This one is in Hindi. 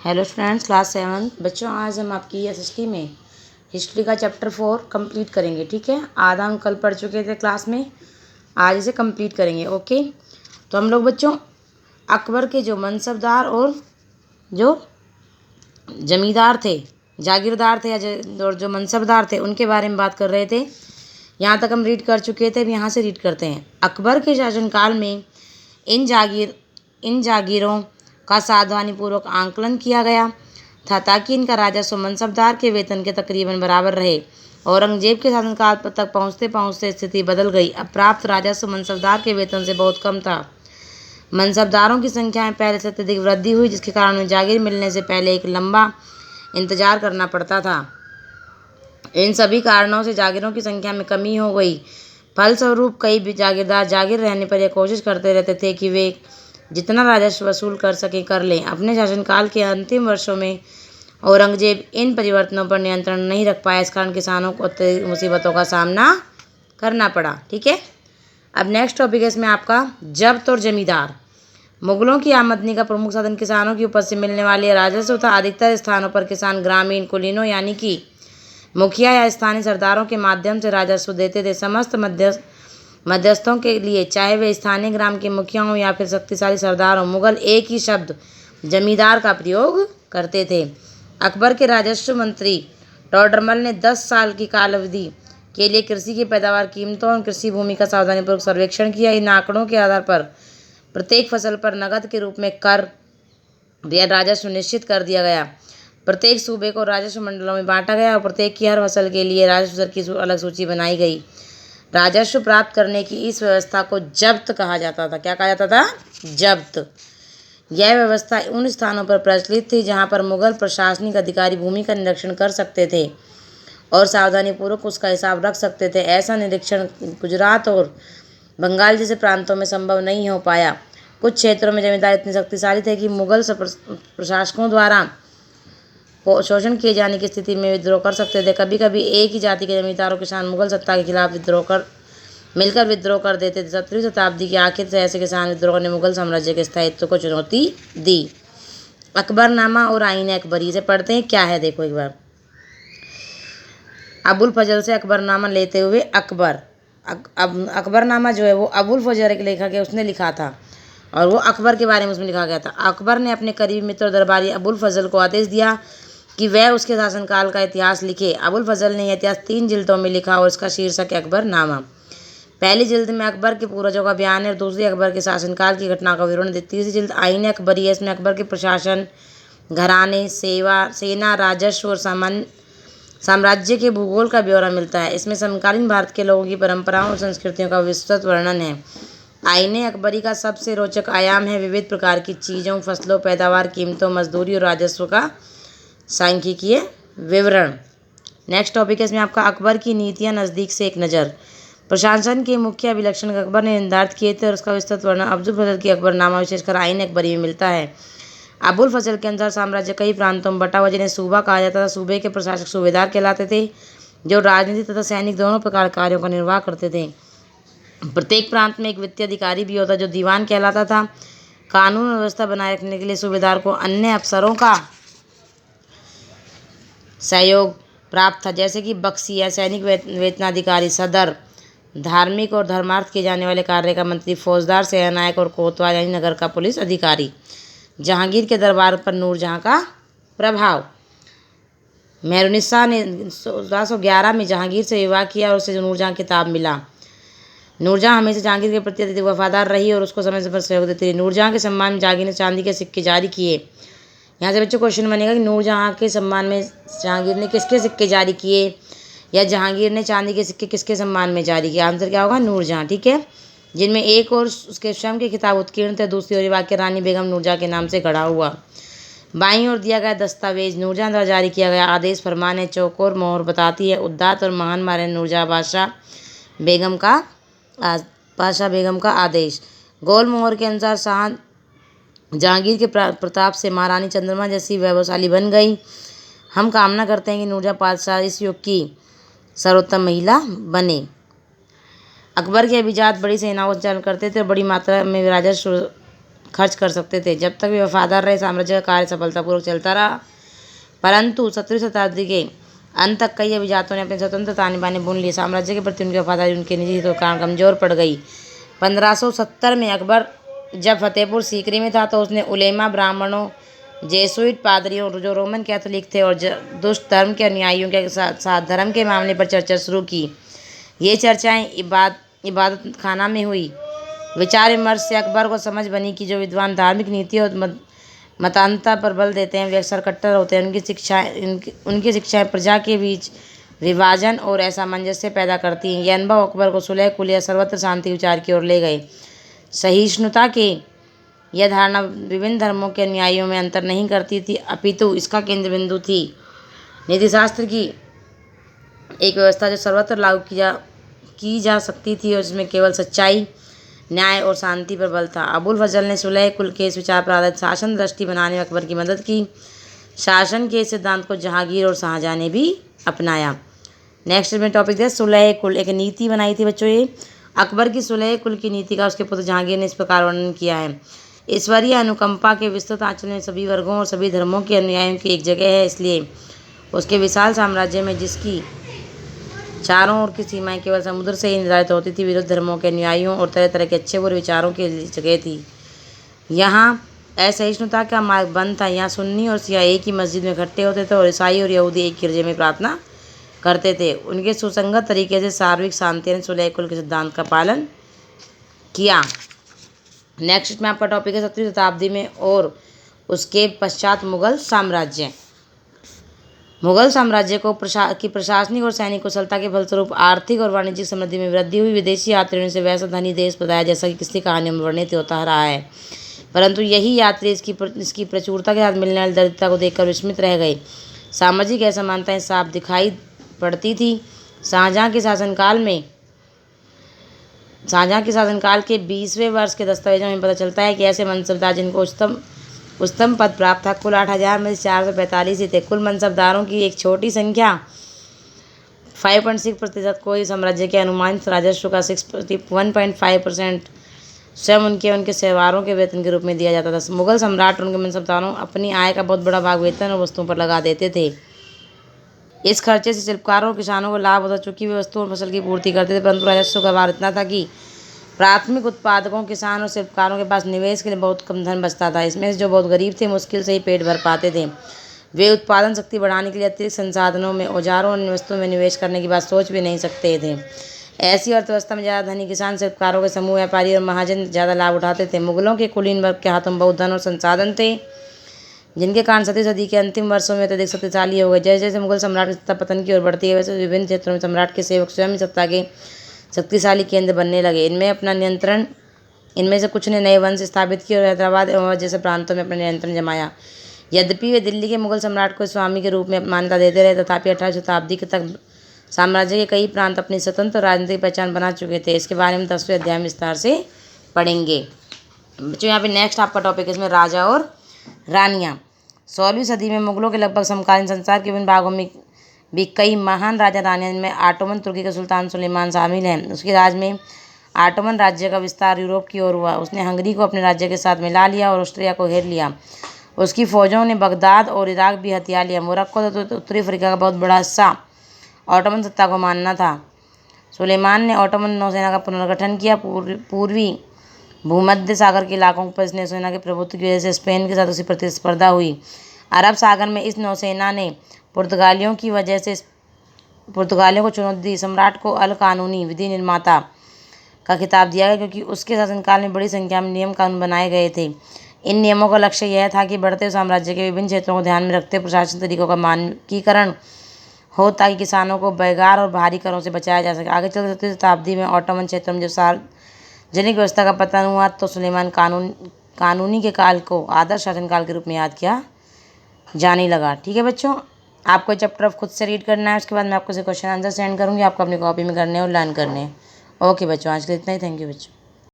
हेलो स्टूडेंट्स, क्लास 7 बच्चों, आज हम आपकी एसएसटी में हिस्ट्री का चैप्टर 4 कंप्लीट करेंगे। ठीक है, आधा हम कल पढ़ चुके थे क्लास में, आज इसे कंप्लीट करेंगे। ओके, तो हम लोग बच्चों अकबर के जो मनसबदार और जो जमींदार थे, जागीरदार थे और जो मनसबदार थे, उनके बारे में बात कर रहे थे। यहाँ तक हम रीड कर चुके थे, अब यहाँ से रीड करते हैं। अकबर के शासनकाल में इन जागीरों का सावधानीपूर्वक आंकलन किया गया था ताकि इनका राजस्व मनसबदार के वेतन के तकरीबन बराबर रहे। औरंगजेब के शासनकाल तक पहुँचते पहुँचते स्थिति बदल गई। अब प्राप्त राजस्व मनसबदार के वेतन से बहुत कम था। मनसबदारों की संख्या में पहले से अत्यधिक वृद्धि हुई, जिसके कारण उन्हें जागीर मिलने से पहले एक लंबा इंतजार करना पड़ता था। इन सभी कारणों से जागीरों की संख्या में कमी हो गई। फलस्वरूप कई भी जागीरदार जागीर रहने पर यह कोशिश करते रहते थे कि वे जितना राजस्व वसूल कर सकें कर लें। अपने शासनकाल के अंतिम वर्षों में औरंगजेब इन परिवर्तनों पर नियंत्रण नहीं रख पाया। इस कारण किसानों को अत्यधिक मुसीबतों का सामना करना पड़ा। ठीक है, अब नेक्स्ट टॉपिक है इसमें आपका जब्त और जमींदार। मुगलों की आमदनी का प्रमुख साधन किसानों की उपज से मिलने वाले राजस्व था। अधिकतर स्थानों पर किसान ग्रामीण कुलीनों यानी कि मुखिया या स्थानीय सरदारों के माध्यम से राजस्व देते थे। समस्त मध्यस्थों के लिए, चाहे वे स्थानीय ग्राम के मुखिया हों या फिर शक्तिशाली सरदार हों, मुगल एक ही शब्द जमींदार का प्रयोग करते थे। अकबर के राजस्व मंत्री टोडरमल ने 10 साल की काल अवधि के लिए कृषि की पैदावार, कीमतों और कृषि भूमि का सावधानीपूर्वक सर्वेक्षण किया। इन आंकड़ों के आधार पर प्रत्येक फसल पर नकद के रूप में कर या राजस्व निश्चित कर दिया गया। प्रत्येक सूबे को राजस्व मंडलों में बांटा गया और प्रत्येक की हर फसल के लिए राजस्व दर की अलग सूची बनाई गई। राजस्व प्राप्त करने की इस व्यवस्था को जब्त कहा जाता था। क्या कहा जाता था? जब्त। यह व्यवस्था उन स्थानों पर प्रचलित थी जहां पर मुगल प्रशासनिक अधिकारी भूमि का निरीक्षण कर सकते थे और सावधानीपूर्वक उसका हिसाब रख सकते थे। ऐसा निरीक्षण गुजरात और बंगाल जैसे प्रांतों में संभव नहीं हो पाया। कुछ क्षेत्रों में जमींदार इतने शक्तिशाली थे कि मुगल प्रशासकों द्वारा शोषण किए जाने की स्थिति में विद्रोह कर सकते थे। कभी कभी एक ही जाति के जमींदार और किसान मुगल सत्ता के खिलाफ मिलकर विद्रोह कर देते थे। 17वीं शताब्दी के आखिर से ऐसे किसान विद्रोह ने मुगल साम्राज्य के स्थायित्व को चुनौती दी। अकबरनामा और आईन अकबरी से पढ़ते हैं। क्या है देखो एक बार। अबुल फजल से अकबरनामा लेते हुए अकबर, अकबरनामा जो है वो अबुल फजल एक लेखक है, उसने लिखा था और वो अकबर के बारे में उसमें लिखा गया था। अकबर ने अपने करीबी मित्र दरबारी अबुल फजल को आदेश दिया कि वह उसके शासनकाल का इतिहास लिखे। अबुल फजल ने यह इतिहास 3 जिल्दों में लिखा और इसका शीर्षक है अकबरनामा। पहली जिल्द में अकबर के पूर्वजों का बयान है और दूसरी अकबर के शासनकाल की घटना का विवरण है। तीसरी जिल्द आईन अकबरी है। इसमें अकबर के प्रशासन, घराने, सेना, राजस्व और साम्राज्य के भूगोल का ब्यौरा मिलता है। इसमें समकालीन भारत के लोगों की परंपराओं और संस्कृतियों का विस्तृत वर्णन है। आईन अकबरी का सबसे रोचक आयाम है विविध प्रकार की चीज़ों, फसलों, पैदावार, कीमतों, मजदूरी और राजस्व का सांख्यिकीय विवरण। नेक्स्ट टॉपिक है इसमें आपका अकबर की नीतियाँ, नज़दीक से एक नज़र। प्रशासन के मुख्य अभिलक्षण अकबर ने निर्धारित किए थे और उसका विस्तृत वर्णन अब्दुल फजल की अकबरनामा विशेषकर आईन अकबरी में मिलता है। अबुल फजल के अनुसार साम्राज्य कई प्रांतों में बटा हुआ, जिन्हें सूबा कहा जाता था। सूबे के प्रशासक सूबेदार कहलाते थे, जो राजनीति तथा सैनिक दोनों प्रकार कार्यों का निर्वाह करते थे। प्रत्येक प्रांत में एक वित्तीय अधिकारी भी होता जो दीवान कहलाता था। कानून व्यवस्था बनाए रखने के लिए सूबेदार को अन्य अफसरों का सहयोग प्राप्त था, जैसे कि बख्शी या सैनिक वेतनाधिकारी, सदर, धार्मिक और धर्मार्थ किए जाने वाले कार्य का मंत्री, फौजदार, सेनानायक और कोतवाल यानी नगर का पुलिस अधिकारी। जहांगीर के दरबार पर नूरजहां का प्रभाव। मेहरुनिस्सा ने 1611 में जहांगीर से विवाह किया और उसे नूरजहां किताब मिला। नूरजहां हमेशा जहांगीर के प्रति अत्यधिक वफादार रही और उसको समय समय पर सहयोग देती रही। नूरजहां के सम्मान में जहांगीर ने चांदी के सिक्के जारी किए। यहाँ से बच्चों क्वेश्चन बनेगा कि नूरजहां के सम्मान में जहांगीर ने किसके सिक्के जारी किए या जहांगीर ने चांदी के सिक्के किसके सम्मान में जारी किए। आंसर क्या होगा? नूरजहां। ठीक है, जिनमें एक और उसके स्वयं के खिताब उत्कीर्ण थे, दूसरी ओर वाक्य रानी बेगम नूरजहां के नाम से गढ़ा हुआ। बाईं ओर दिया गया दस्तावेज नूरजहां द्वारा जारी किया गया आदेश फरमान है। चौकोर मोहर बताती है उद्दात और महान महारानी नूरजहां बादशाह बेगम का आदेश। गोल मोहर के अनुसार शाह जहांगीर के प्रताप से महारानी चंद्रमा जैसी वैभवशाली बन गई। हम कामना करते हैं कि नूरजहां बादशाह इस युग की सर्वोत्तम महिला बने। अकबर के अभिजात बड़ी सेनाओं का संचालन करते थे और बड़ी मात्रा में राजस्व खर्च कर सकते थे। जब तक वे वफादार रहे, साम्राज्य का कार्य सफलतापूर्वक चलता रहा। परंतु 17वीं शताब्दी के अंत तक कई अभिजातों ने अपनी स्वतंत्र ताने-बाने बुन ली। साम्राज्य के प्रति उनकी वफादारी उनके निजी हितों के कारण कमजोर पड़ गई। 1570 में अकबर जब फतेहपुर सीकरी में था तो उसने उलेमा, ब्राह्मणों, जेसुइट पादरियों, जो रोमन कैथोलिक थे, और दुष्ट धर्म के अनुयायियों के साथ धर्म के मामले पर चर्चा शुरू की। ये चर्चाएं इबादत खाना में हुई। विचार विमर्श से अकबर को समझ बनी कि जो विद्वान धार्मिक नीति और मतान्तर पर बल देते हैं वे अक्सर कट्टर होते हैं। उनकी शिक्षाएं प्रजा के बीच विभाजन और असामंजस्य पैदा करती हैं। यह अनुभव अकबर को सुलह कुल या सर्वत्र शांति विचार की ओर ले गए। सहिष्णुता के यह धारणा विभिन्न धर्मों के अनुयायियों में अंतर नहीं करती थी, अपितु इसका केंद्र बिंदु थी। नीतिशास्त्र की एक व्यवस्था जो सर्वत्र लागू की जा सकती थी और जिसमें केवल सच्चाई, न्याय और शांति पर बल था। अबुल फजल ने सुलह कुल के इस विचार पर आधारित शासन दृष्टि बनाने में अकबर की मदद की। शासन के इस सिद्धांत को जहांगीर और शाहजहां ने भी अपनाया। नेक्स्ट में टॉपिक है सुलह कुल। एक नीति बनाई थी बच्चों ये। अकबर की सुलह कुल की नीति का उसके पुत्र जहांगीर ने इस प्रकार वर्णन किया है। ईश्वरीय अनुकंपा के विस्तृत आंचल में सभी वर्गों और सभी धर्मों के अनुयायियों की एक जगह है, इसलिए उसके विशाल साम्राज्य में जिसकी चारों ओर की सीमाएं केवल समुद्र से ही निर्धारित होती थी, विरुद्ध धर्मों के अनुयायियों और तरह तरह के अच्छे बुरे विचारों की जगह थी। यहाँ असहिष्णुता का मार्ग बंद था। यहाँ सुन्नी और शिया एक ही मस्जिद में इकट्ठे होते थे और ईसाई और यहूदी एक गिरजे में प्रार्थना करते थे। उनके सुसंगत तरीके से सार्वजनिक शांति ने सुलह कुल के सिद्धांत का पालन किया। नेक्स्ट में आपका टॉपिक है 17वीं शताब्दी में और उसके पश्चात मुगल साम्राज्य। मुगल साम्राज्य को की प्रशासनिक और सैनिक कुशलता के फलस्वरूप आर्थिक और वाणिज्यिक समृद्धि में वृद्धि हुई। विदेशी यात्रियों से वैसा धनी देश बताया जैसा कि किसी कहानियों में वर्णित होता रहा है, परंतु यही यात्री इसकी प्रचुरता के साथ मिलने वाली दरिद्रता को देखकर विस्मित रह गए। सामाजिक असमानताएं साफ दिखाई पड़ती थी। शाहजहां के शासनकाल के 20वें वर्ष के दस्तावेजों में पता चलता है कि ऐसे मनसबदार जिनको उच्चतम पद प्राप्त था कुल 8000 में से 445 ही थे। कुल मनसबदारों की एक छोटी संख्या 5.6% को इस साम्राज्य के अनुमानित राजस्व का 1.5% स्वयं उनके सेवारों के वेतन के रूप में दिया जाता था। मुगल सम्राट और उनके मनसबदारों अपनी आय का बहुत बड़ा भाग वेतन और वस्तुओं पर लगा देते थे। इस खर्चे से शिल्पकारों और किसानों को लाभ होता, चूंकि वे वस्तुओं और फसल की पूर्ति करते थे, परंतु राजस्व का भार इतना था कि प्राथमिक उत्पादकों, किसान और शिल्पकारों के पास निवेश के लिए बहुत कम धन बचता था। इसमें से जो बहुत गरीब थे मुश्किल से ही पेट भर पाते थे। वे उत्पादन शक्ति बढ़ाने के लिए अतिरिक्त संसाधनों में, औजारों और वस्तुओं में निवेश करने की बात सोच भी नहीं सकते थे। ऐसी अर्थव्यवस्था में ज़्यादा धनी किसान, शिल्पकारों के समूह, व्यापारी और महाजन ज़्यादा लाभ उठाते थे। मुगलों के कुलीन वर्ग के हाथों में बहुत धन और संसाधन थे, जिनके कारण 7वीं सदी के अंतिम वर्षों में अत्यधिक शक्तिशाली हो गए। जैसे जैसे मुगल सम्राट की सत्ता पतन की ओर बढ़ती है, वैसे विभिन्न क्षेत्रों में सम्राट के सेवक स्वयं ही सत्ता के शक्तिशाली केंद्र बनने लगे। इनमें से कुछ ने नए वंश स्थापित किए और हैदराबाद एवं जैसे प्रांतों में अपना नियंत्रण जमाया। यद्यपि वे दिल्ली के मुगल सम्राट को स्वामी के रूप में मान्यता देते रहे, तथापि 18वीं शताब्दी तक साम्राज्य के कई प्रांत अपनी स्वतंत्र राजनीतिक पहचान बना चुके थे। इसके बारे में 10वें अध्याय में विस्तार से पढ़ेंगे। बच्चों यहाँ पे नेक्स्ट आपका टॉपिक है इसमें राजा और रानियाँ। 16वीं सदी में मुगलों के लगभग समकालीन संसार के विभिन्न भागों में भी कई महान राजा रानियाँ, जिनमें ऑटोमन तुर्की का सुल्तान सुलेमान शामिल हैं। उसके राज में ऑटोमन राज्य का विस्तार यूरोप की ओर हुआ। उसने हंगरी को अपने राज्य के साथ मिला लिया और ऑस्ट्रिया को घेर लिया। उसकी फौजों ने बगदाद और इराक भी हथिया लिया। मोरक्को तो उत्तरी अफ्रीका का बहुत बड़ा हिस्सा ऑटोमन सत्ता को मानना था। सुलेमान ने ऑटोमन नौसेना का पुनर्गठन किया। पूर्वी भूमध्य सागर के इलाकों पर इस नौसेना के प्रभुत्व की वजह से स्पेन के साथ उसकी प्रतिस्पर्धा हुई। अरब सागर में इस नौसेना ने पुर्तगालियों को चुनौती दी। सम्राट को अल कानूनी विधि निर्माता का खिताब दिया गया, क्योंकि उसके शासनकाल में बड़ी संख्या में नियम कानून बनाए गए थे। इन नियमों का लक्ष्य यह था कि बढ़ते साम्राज्य के विभिन्न क्षेत्रों को ध्यान में रखते प्रशासन तरीकों का मानकीकरण हो, ताकि किसानों को बेगार और भारी करों से बचाया जा सके। आगे चलकर 17वीं शताब्दी में ऑटोमन क्षेत्र में जब सार्वजनिक व्यवस्था का पतन हुआ तो सुलेमान कानूनी के काल को आदर्श शासनकाल के रूप में याद किया जाने लगा। ठीक है बच्चों, आपको चैप्टर खुद से रीड करना है, उसके बाद मैं आपको से क्वेश्चन आंसर सेंड करूँगी, आपको अपनी कॉपी में करने और लर्न करने हैं। ओके बच्चों, आज के लिए इतना ही। थैंक यू बच्चों।